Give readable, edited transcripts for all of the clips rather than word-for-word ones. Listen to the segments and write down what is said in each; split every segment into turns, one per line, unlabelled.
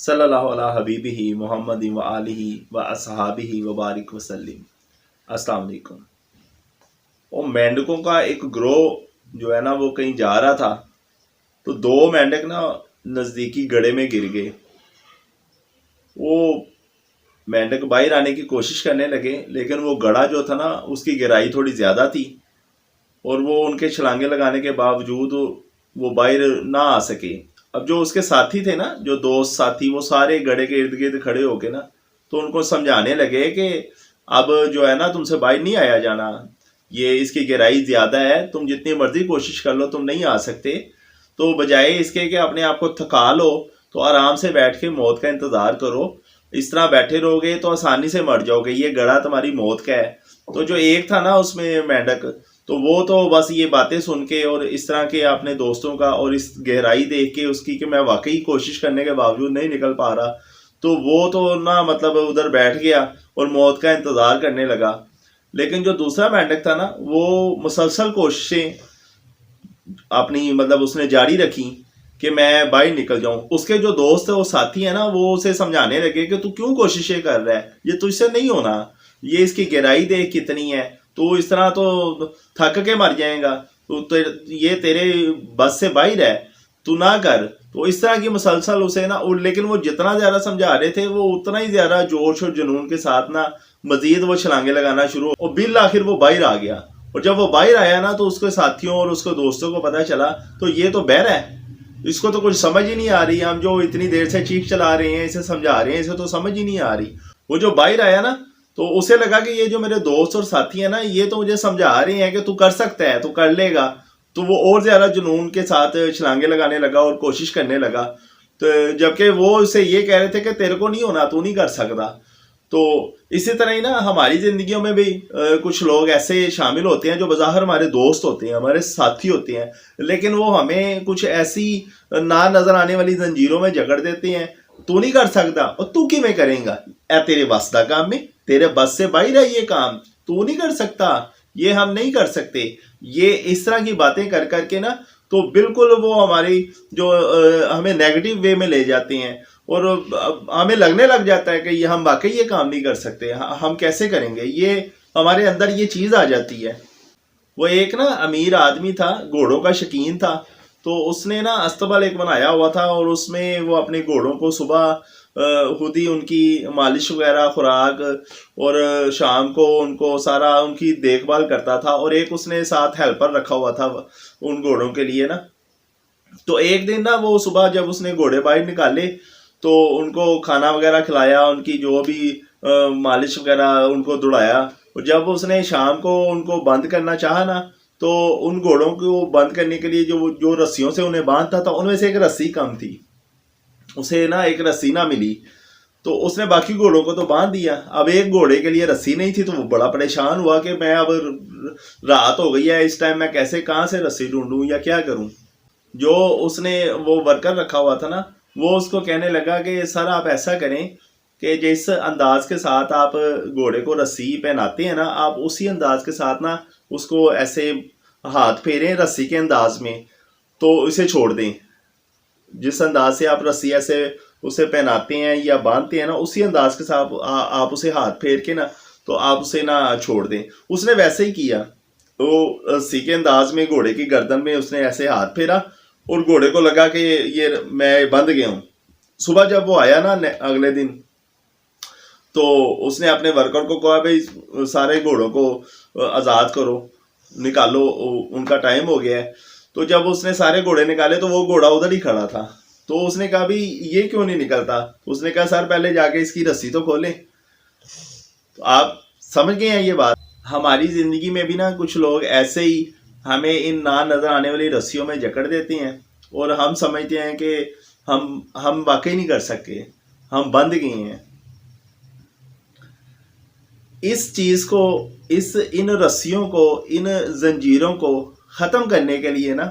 صلی اللہ علیہ حبیبہ محمد و آلہ و اصحابہ وبارک وسلم۔ السلام علیکم۔ وہ مینڈکوں کا ایک گروہ جو ہے نا وہ کہیں جا رہا تھا، تو دو مینڈک نا نزدیکی گڑھے میں گر گئے۔ وہ مینڈک باہر آنے کی کوشش کرنے لگے، لیکن وہ گڑھا جو تھا نا اس کی گہرائی تھوڑی زیادہ تھی، اور وہ ان کے چھلانگے لگانے کے باوجود وہ باہر نہ آ سکے۔ اب جو اس کے ساتھی تھے نا، جو دوست ساتھی، وہ سارے گڑھے کے ارد گرد کھڑے ہو کے نا تو ان کو سمجھانے لگے کہ اب جو ہے نا تم سے باہر نہیں آیا جانا، یہ اس کی گہرائی زیادہ ہے، تم جتنی مرضی کوشش کر لو تم نہیں آ سکتے۔ تو بجائے اس کے کہ اپنے آپ کو تھکا لو تو آرام سے بیٹھ کے موت کا انتظار کرو، اس طرح بیٹھے رہو گے تو آسانی سے مر جاؤ گے، یہ گڑھا تمہاری موت کا ہے۔ تو جو ایک تھا نا اس میں مینڈک، تو وہ تو بس یہ باتیں سن کے اور اس طرح کے اپنے دوستوں کا اور اس گہرائی دیکھ کے اس کی کہ میں واقعی کوشش کرنے کے باوجود نہیں نکل پا رہا، تو وہ تو نا مطلب ادھر بیٹھ گیا اور موت کا انتظار کرنے لگا۔ لیکن جو دوسرا مینڈک تھا نا وہ مسلسل کوششیں اپنی مطلب اس نے جاری رکھی کہ میں باہر نکل جاؤں۔ اس کے جو دوست وہ ساتھی ہیں نا وہ اسے سمجھانے لگے کہ تو کیوں کوششیں کر رہا ہے، یہ تجھ سے نہیں ہونا، یہ اس کی گہرائی دیکھ کتنی ہے، تو اس طرح تو تھک کے مر جائے گا، تو یہ تیرے بس سے باہر ہے، تو نہ کر۔ تو اس طرح کی مسلسل اسے نا، لیکن وہ جتنا زیادہ سمجھا رہے تھے وہ اتنا ہی زیادہ جوش اور جنون کے ساتھ نا مزید وہ چھلانگے لگانا شروع، اور بالآخر وہ باہر آ گیا۔ اور جب وہ باہر آیا نا تو اس کے ساتھیوں اور اس کے دوستوں کو پتہ چلا تو یہ تو بہرا ہے، اس کو تو کچھ سمجھ ہی نہیں آ رہی، ہم جو اتنی دیر سے چیخ چلا رہے ہیں، اسے سمجھا رہے ہیں، اسے تو سمجھ ہی نہیں آ رہی۔ وہ جو باہر آیا نا تو اسے لگا کہ یہ جو میرے دوست اور ساتھی ہیں نا یہ تو مجھے سمجھا رہے ہیں کہ تو کر سکتا ہے، تو کر لے گا، تو وہ اور زیادہ جنون کے ساتھ چھلانگے لگانے لگا اور کوشش کرنے لگا، تو جبکہ وہ اسے یہ کہہ رہے تھے کہ تیرے کو نہیں ہونا، تو نہیں کر سکتا۔ تو اسی طرح ہی نا ہماری زندگیوں میں بھی کچھ لوگ ایسے شامل ہوتے ہیں جو بظاہر ہمارے دوست ہوتے ہیں، ہمارے ساتھی ہوتے ہیں، لیکن وہ ہمیں کچھ ایسی نہ نظر آنے والی زنجیروں میں جکڑ دیتے ہیں۔ تو نہیں کر سکتا، اور تو کی میں کریں گا، اے تیرے بس دا کام میں، تیرے بس سے باہر ہے یہ کام، تو نہیں کر سکتا، یہ ہم نہیں کر سکتے۔ یہ اس طرح کی باتیں کر کر کے نا تو بالکل وہ ہماری جو ہمیں نیگیٹو وے میں لے جاتے ہیں، اور ہمیں لگنے لگ جاتا ہے کہ یہ ہم واقعی یہ کام نہیں کر سکتے، ہم کیسے کریں گے، یہ ہمارے اندر یہ چیز آ جاتی ہے۔ وہ ایک نا امیر آدمی تھا، گھوڑوں کا شوقین تھا، تو اس نے نا استبل ایک بنایا ہوا تھا، اور اس میں وہ اپنے گھوڑوں کو صبح خود ہی ان کی مالش وغیرہ، خوراک، اور شام کو ان کو سارا ان کی دیکھ بھال کرتا تھا، اور ایک اس نے ساتھ ہیلپر رکھا ہوا تھا ان گھوڑوں کے لیے نا۔ تو ایک دن نا وہ صبح جب اس نے گھوڑے باہر نکالے تو ان کو کھانا وغیرہ کھلایا، ان کی جو بھی مالش وغیرہ ان کو دوڑایا، اور جب اس نے شام کو ان کو بند کرنا چاہا نا تو ان گھوڑوں کو بند کرنے کے لیے جو رسیوں سے انہیں باندھتا تھا ان میں سے ایک رسی کم تھی، اسے نا ایک رسی نہ ملی، تو اس نے باقی گھوڑوں کو تو باندھ دیا، اب ایک گھوڑے کے لیے رسی نہیں تھی، تو وہ بڑا پریشان ہوا کہ میں اب رات ہو گئی ہے، اس ٹائم میں کیسے کہاں سے رسی ڈھونڈوں یا کیا کروں۔ جو اس نے وہ ورکر رکھا ہوا تھا نا وہ اس کو کہنے لگا کہ سر آپ ایسا کریں کہ جس انداز کے ساتھ آپ گھوڑے کو رسی پہناتے ہیں نا، آپ اسی انداز کے ساتھ نا اس کو ایسے ہاتھ پھیریں رسی کے انداز میں، تو اسے چھوڑ دیں۔ جس انداز سے آپ رسی ایسے اسے پہناتے ہیں یا باندھتے ہیں نا، اسی انداز کے ساتھ آپ اسے ہاتھ پھیر کے نا تو آپ اسے نہ چھوڑ دیں۔ اس نے ویسے ہی کیا، وہ رسی کے انداز میں گھوڑے کی گردن میں اس نے ایسے ہاتھ پھیرا، اور گھوڑے کو لگا کہ یہ میں بندھ گیا ہوں۔ صبح جب وہ آیا نا اگلے دن تو اس نے اپنے ورکر کو کہا بھائی سارے گھوڑوں کو آزاد کرو، نکالو، ان کا ٹائم ہو گیا ہے۔ تو جب اس نے سارے گھوڑے نکالے تو وہ گھوڑا ادھر ہی کھڑا تھا، تو اس نے کہا بھی یہ کیوں نہیں نکلتا؟ اس نے کہا سر پہلے جا کے اس کی رسی تو کھولیں۔ تو آپ سمجھ گئے ہیں یہ بات؟ ہماری زندگی میں بھی نا کچھ لوگ ایسے ہی ہمیں ان نہ نظر آنے والی رسیوں میں جکڑ دیتے ہیں، اور ہم سمجھتے ہیں کہ ہم واقعی نہیں کر سکتے، ہم بندھ گئے ہیں۔ اس چیز کو، ان رسیوں کو، ان زنجیروں کو ختم کرنے کے لیے نا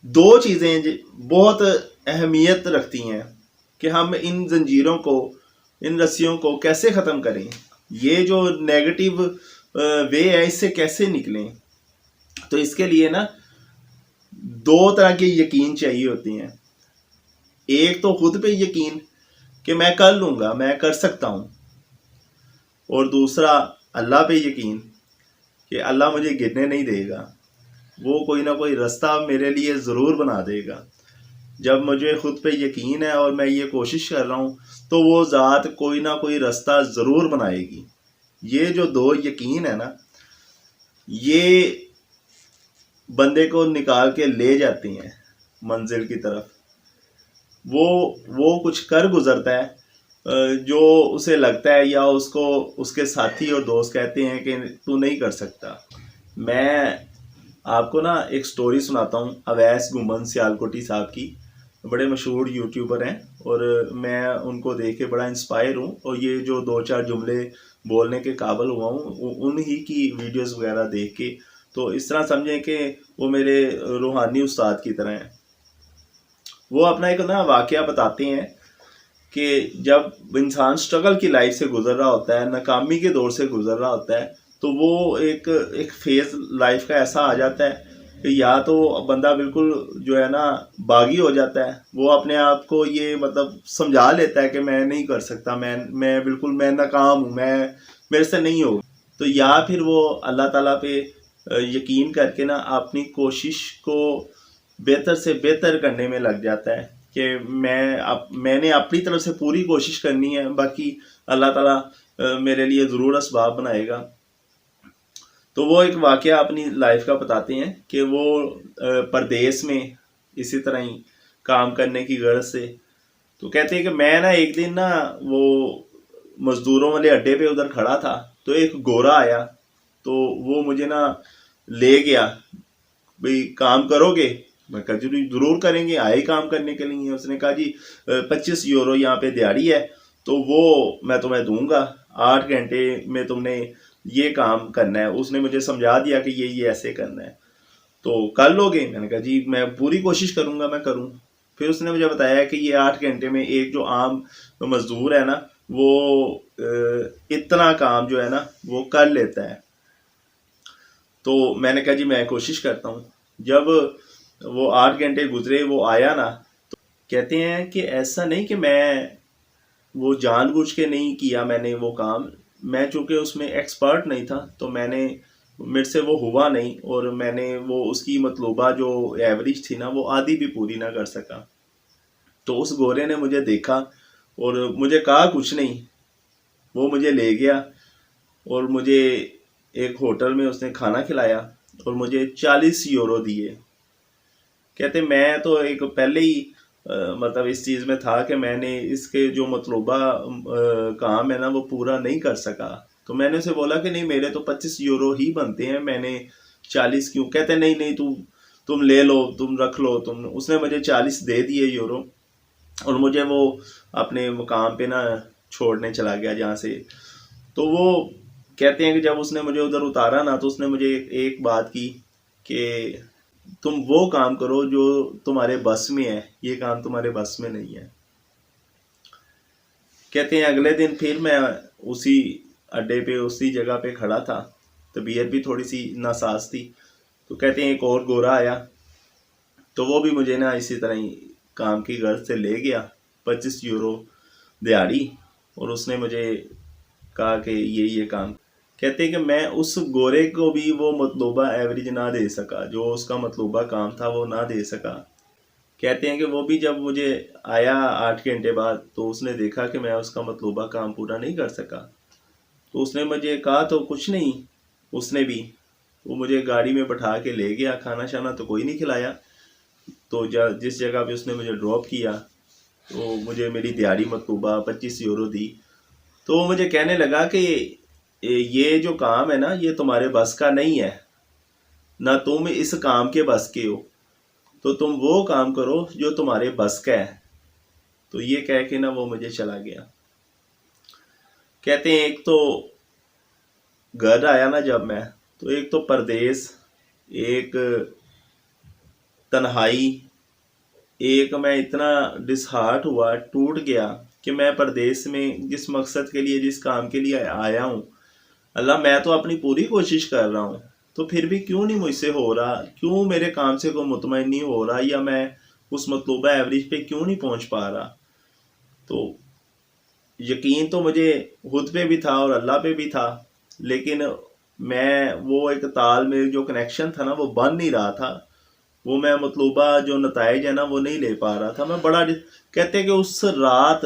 دو چیزیں بہت اہمیت رکھتی ہیں کہ ہم ان زنجیروں کو، ان رسیوں کو کیسے ختم کریں، یہ جو نیگیٹو وے ہے اس سے کیسے نکلیں۔ تو اس کے لیے نا دو طرح کے یقین چاہیے ہوتے ہیں۔ ایک تو خود پہ یقین کہ میں کر لوں گا، میں کر سکتا ہوں، اور دوسرا اللہ پہ یقین کہ اللہ مجھے گرنے نہیں دے گا، وہ کوئی نہ کوئی راستہ میرے لیے ضرور بنا دے گا۔ جب مجھے خود پہ یقین ہے اور میں یہ کوشش کر رہا ہوں تو وہ ذات کوئی نہ کوئی راستہ ضرور بنائے گی۔ یہ جو دو یقین ہے نا، یہ بندے کو نکال کے لے جاتی ہیں منزل کی طرف۔ وہ کچھ کر گزرتا ہے جو اسے لگتا ہے یا اس کو اس کے ساتھی اور دوست کہتے ہیں کہ تو نہیں کر سکتا۔ میں آپ کو نا ایک سٹوری سناتا ہوں اویس گمن سیالکوٹی صاحب کی، بڑے مشہور یوٹیوبر ہیں، اور میں ان کو دیکھ کے بڑا انسپائر ہوں، اور یہ جو 2-4 جملے بولنے کے قابل ہوا ہوں انہی کی ویڈیوز وغیرہ دیکھ کے، تو اس طرح سمجھیں کہ وہ میرے روحانی استاد کی طرح ہیں۔ وہ اپنا ایک نا واقعہ بتاتے ہیں کہ جب انسان سٹرگل کی لائف سے گزر رہا ہوتا ہے، ناکامی کے دور سے گزر رہا ہوتا ہے، تو وہ ایک فیز لائف کا ایسا آ جاتا ہے کہ یا تو بندہ بالکل جو ہے نا باغی ہو جاتا ہے، وہ اپنے آپ کو یہ مطلب سمجھا لیتا ہے کہ میں نہیں کر سکتا، میں بالکل میں ناکام ہوں، میرے سے نہیں ہوگا، تو یا پھر وہ اللہ تعالیٰ پہ یقین کر کے نا اپنی کوشش کو بہتر سے بہتر کرنے میں لگ جاتا ہے کہ میں نے اپنی طرف سے پوری کوشش کرنی ہے، باقی اللہ تعالیٰ میرے لیے ضرور اسباب بنائے گا۔ تو وہ ایک واقعہ اپنی لائف کا بتاتے ہیں کہ وہ پردیس میں اسی طرح ہی کام کرنے کی غرض سے، تو کہتے ہیں کہ میں نا ایک دن نا وہ مزدوروں والے اڈے پہ ادھر کھڑا تھا، تو ایک گورا آیا، تو وہ مجھے نا لے گیا، بھئی کام کرو گے؟ میں کہا جی ضرور کریں گے، آئے کام کرنے کے لیے۔ اس نے کہا جی 25 یورو یہاں پہ دیہڑی ہے، تو وہ میں تمہیں دوں گا، 8 گھنٹے میں تم نے یہ کام کرنا ہے۔ اس نے مجھے سمجھا دیا کہ یہ ایسے کرنا ہے، تو کر لو گے؟ میں نے کہا جی میں پوری کوشش کروں گا، میں کروں۔ پھر اس نے مجھے بتایا کہ یہ 8 گھنٹے میں ایک جو عام مزدور ہے نا وہ اتنا کام جو ہے نا وہ کر لیتا ہے۔ تو میں نے کہا جی میں کوشش کرتا ہوں۔ جب وہ 8 گھنٹے گزرے، وہ آیا نا، تو کہتے ہیں کہ ایسا نہیں کہ میں وہ جان بوجھ کے نہیں کیا میں نے وہ کام، میں چونکہ اس میں ایکسپرٹ نہیں تھا تو میرے سے وہ ہوا نہیں، اور میں نے وہ اس کی مطلوبہ جو ایوریج تھی نا وہ آدھی بھی پوری نہ کر سکا۔ تو اس گورے نے مجھے دیکھا اور مجھے کہا کچھ نہیں، وہ مجھے لے گیا اور مجھے ایک ہوٹل میں اس نے کھانا کھلایا اور مجھے 40 یورو دیے۔ کہتے میں تو ایک پہلے ہی مطلب اس چیز میں تھا کہ میں نے اس کے جو مطلوبہ کام ہے نا وہ پورا نہیں کر سکا، تو میں نے اسے بولا کہ نہیں میرے تو 25 یورو ہی بنتے ہیں، میں نے 40 کیوں؟ کہتے نہیں تم لے لو، تم رکھ لو تم۔ اس نے مجھے 40 دے دیے یورو، اور مجھے وہ اپنے مقام پہ نا چھوڑنے چلا گیا جہاں سے۔ تو وہ کہتے ہیں کہ جب اس نے مجھے ادھر اتارا نا تو اس نے مجھے ایک بات کی کہ تم وہ کام کرو جو تمہارے بس میں ہے، یہ کام تمہارے بس میں نہیں ہے۔ کہتے ہیں اگلے دن پھر میں اسی اڈے پہ اسی جگہ پہ کھڑا تھا، طبیعت بھی تھوڑی سی ناساز تھی، تو کہتے ہیں ایک اور گورا آیا، تو وہ بھی مجھے نا اسی طرح ہی کام کی غرض سے لے گیا، 25 یورو دیہڑی، اور اس نے مجھے کہا کہ یہ کام۔ کہتے ہیں کہ میں اس گورے کو بھی وہ مطلوبہ ایوریج نہ دے سکا، جو اس کا مطلوبہ کام تھا وہ نہ دے سکا۔ کہتے ہیں کہ وہ بھی جب مجھے آیا 8 گھنٹے بعد تو اس نے دیکھا کہ میں اس کا مطلوبہ کام پورا نہیں کر سکا، تو اس نے مجھے کہا تو کچھ نہیں، اس نے بھی وہ مجھے گاڑی میں بٹھا کے لے گیا، کھانا شانا تو کوئی نہیں کھلایا، تو جس جگہ پہ اس نے مجھے ڈراپ کیا تو مجھے میری دیہڑی مطلوبہ 25 یورو دی۔ تو وہ مجھے کہنے لگا کہ یہ جو کام ہے نا یہ تمہارے بس کا نہیں ہے، نہ تم اس کام کے بس کے ہو، تو تم وہ کام کرو جو تمہارے بس کا ہے۔ تو یہ کہہ کے نا وہ مجھے چلا گیا۔ کہتے ہیں ایک تو گھر آیا نا جب میں، تو ایک تو پردیس، ایک تنہائی، ایک میں اتنا ڈسہارٹ ہوا، ٹوٹ گیا کہ میں پردیس میں جس مقصد کے لیے جس کام کے لیے آیا ہوں، اللہ میں تو اپنی پوری کوشش کر رہا ہوں، تو پھر بھی کیوں نہیں مجھ سے ہو رہا، کیوں میرے کام سے کوئی مطمئن نہیں ہو رہا، یا میں اس مطلوبہ ایوریج پہ کیوں نہیں پہنچ پا رہا؟ تو یقین تو مجھے خود پہ بھی تھا اور اللہ پہ بھی تھا، لیکن میں وہ ایک تال میں جو کنیکشن تھا نا وہ بن نہیں رہا تھا، وہ میں مطلوبہ جو نتائج ہے نا وہ نہیں لے پا رہا تھا۔ میں بڑا کہتے کہ اس رات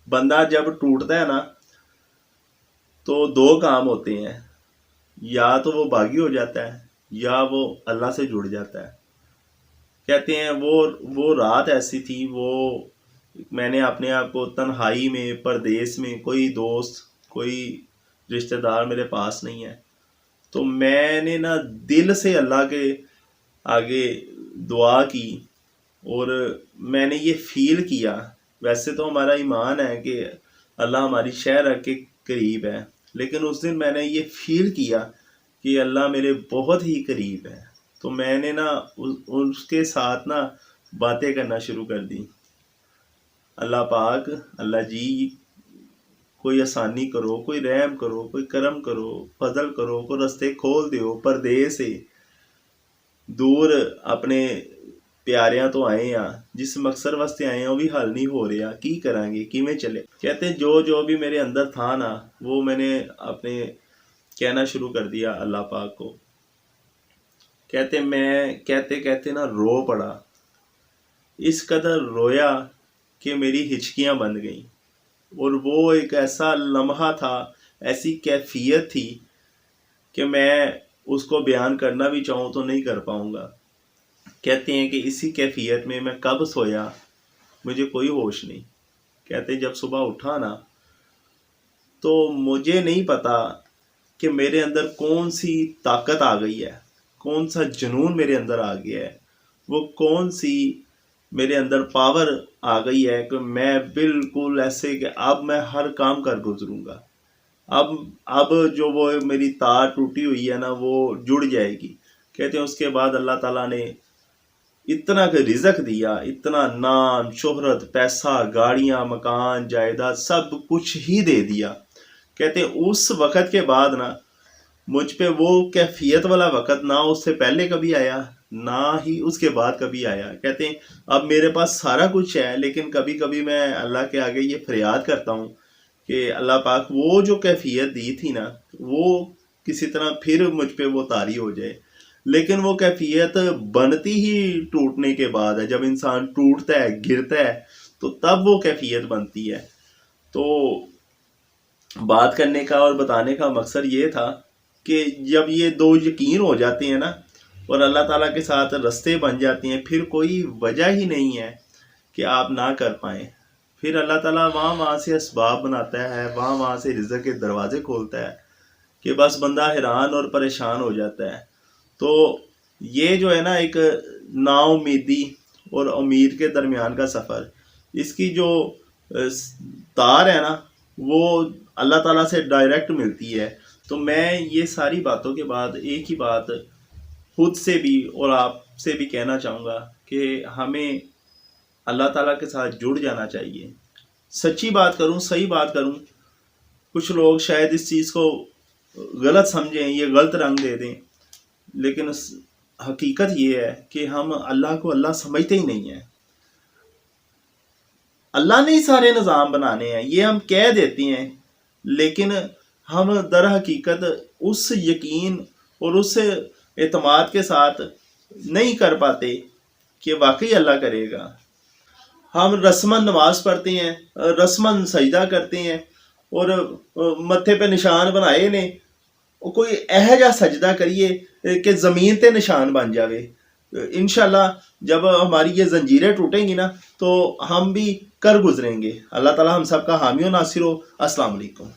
بندہ جب ٹوٹتا ہے نا تو دو کام ہوتے ہیں، یا تو وہ باغی ہو جاتا ہے یا وہ اللہ سے جڑ جاتا ہے۔ کہتے ہیں وہ رات ایسی تھی، وہ میں نے اپنے آپ کو تنہائی میں، پردیس میں، کوئی دوست کوئی رشتہ دار میرے پاس نہیں ہے، تو میں نے نا دل سے اللہ کے آگے دعا کی اور میں نے یہ فیل کیا۔ ویسے تو ہمارا ایمان ہے کہ اللہ ہماری شے رکھ کے قریب ہے، لیکن اس دن میں نے یہ فیل کیا کہ اللہ میرے بہت ہی قریب ہے۔ تو میں نے نا اس کے ساتھ نا باتیں کرنا شروع کر دی، اللہ پاک، اللہ جی کوئی آسانی کرو، کوئی رحم کرو، کوئی کرم کرو، فضل کرو، کوئی رستے کھول دیو، پردے سے دور اپنے پیاریاں تو آئے ہیں، جس مقصد واسطے آئے ہیں وہ بھی حل نہیں ہو رہا، کی کریں گے، کی میں چلے۔ کہتے ہیں جو بھی میرے اندر تھا نا وہ میں نے اپنے کہنا شروع کر دیا اللہ پاک کو۔ کہتے میں کہتے نا رو پڑا، اس قدر رویا کہ میری ہچکیاں بند گئیں، اور وہ ایک ایسا لمحہ تھا، ایسی کیفیت تھی کہ میں اس کو بیان کرنا بھی چاہوں تو نہیں کر پاؤں گا۔ کہتے ہیں کہ اسی کیفیت میں کب سویا مجھے کوئی ہوش نہیں۔ کہتے جب صبح اٹھا نا تو مجھے نہیں پتا کہ میرے اندر کون سی طاقت آ گئی ہے، کون سا جنون میرے اندر آ گیا ہے، وہ کون سی میرے اندر پاور آ گئی ہے کہ میں بالکل ایسے کہ اب میں ہر کام کر گزروں گا، اب جو وہ میری تار ٹوٹی ہوئی ہے نا وہ جڑ جائے گی۔ کہتے ہیں اس کے بعد اللہ تعالیٰ نے اتنا کہ رزق دیا، اتنا نام، شہرت، پیسہ، گاڑیاں، مکان، جائیداد، سب کچھ ہی دے دیا۔ کہتے ہیں اس وقت کے بعد نا مجھ پہ وہ کیفیت والا وقت نہ اس سے پہلے کبھی آیا نہ ہی اس کے بعد کبھی آیا۔ کہتے ہیں اب میرے پاس سارا کچھ ہے، لیکن کبھی کبھی میں اللہ کے آگے یہ فریاد کرتا ہوں کہ اللہ پاک وہ جو کیفیت دی تھی نا وہ کسی طرح پھر مجھ پہ وہ طاری ہو جائے۔ لیکن وہ کیفیت بنتی ہی ٹوٹنے کے بعد ہے، جب انسان ٹوٹتا ہے، گرتا ہے، تو تب وہ کیفیت بنتی ہے۔ تو بات کرنے کا اور بتانے کا مقصد یہ تھا کہ جب یہ دو یقین ہو جاتے ہیں نا اور اللہ تعالیٰ کے ساتھ رستے بن جاتے ہیں، پھر کوئی وجہ ہی نہیں ہے کہ آپ نہ کر پائیں۔ پھر اللہ تعالیٰ وہاں سے اسباب بناتا ہے، وہاں سے رزق کے دروازے کھولتا ہے کہ بس بندہ حیران اور پریشان ہو جاتا ہے۔ تو یہ جو ہے نا ایک نا امیدی اور امید کے درمیان کا سفر، اس کی جو تار ہے نا وہ اللہ تعالیٰ سے ڈائریکٹ ملتی ہے۔ تو میں یہ ساری باتوں کے بعد ایک ہی بات خود سے بھی اور آپ سے بھی کہنا چاہوں گا کہ ہمیں اللہ تعالیٰ کے ساتھ جڑ جانا چاہیے۔ سچی بات کروں، صحیح بات کروں، کچھ لوگ شاید اس چیز کو غلط سمجھیں، یہ غلط رنگ دے دیں، لیکن حقیقت یہ ہے کہ ہم اللہ کو اللہ سمجھتے ہی نہیں ہیں۔ اللہ نے ہی سارے نظام بنانے ہیں، یہ ہم کہہ دیتے ہیں، لیکن ہم در حقیقت اس یقین اور اس اعتماد کے ساتھ نہیں کر پاتے کہ واقعی اللہ کرے گا۔ ہم رسماً نماز پڑھتے ہیں، رسماً سجدہ کرتے ہیں، اور متھے پہ نشان بنائے نے، کوئی ایہو جا سجدہ کریے کہ زمین تے نشان بن جاوے۔ انشاءاللہ جب ہماری یہ زنجیریں ٹوٹیں گی نا تو ہم بھی کر گزریں گے۔ اللہ تعالیٰ ہم سب کا حامی و ناصر ہو۔ السلام علیکم۔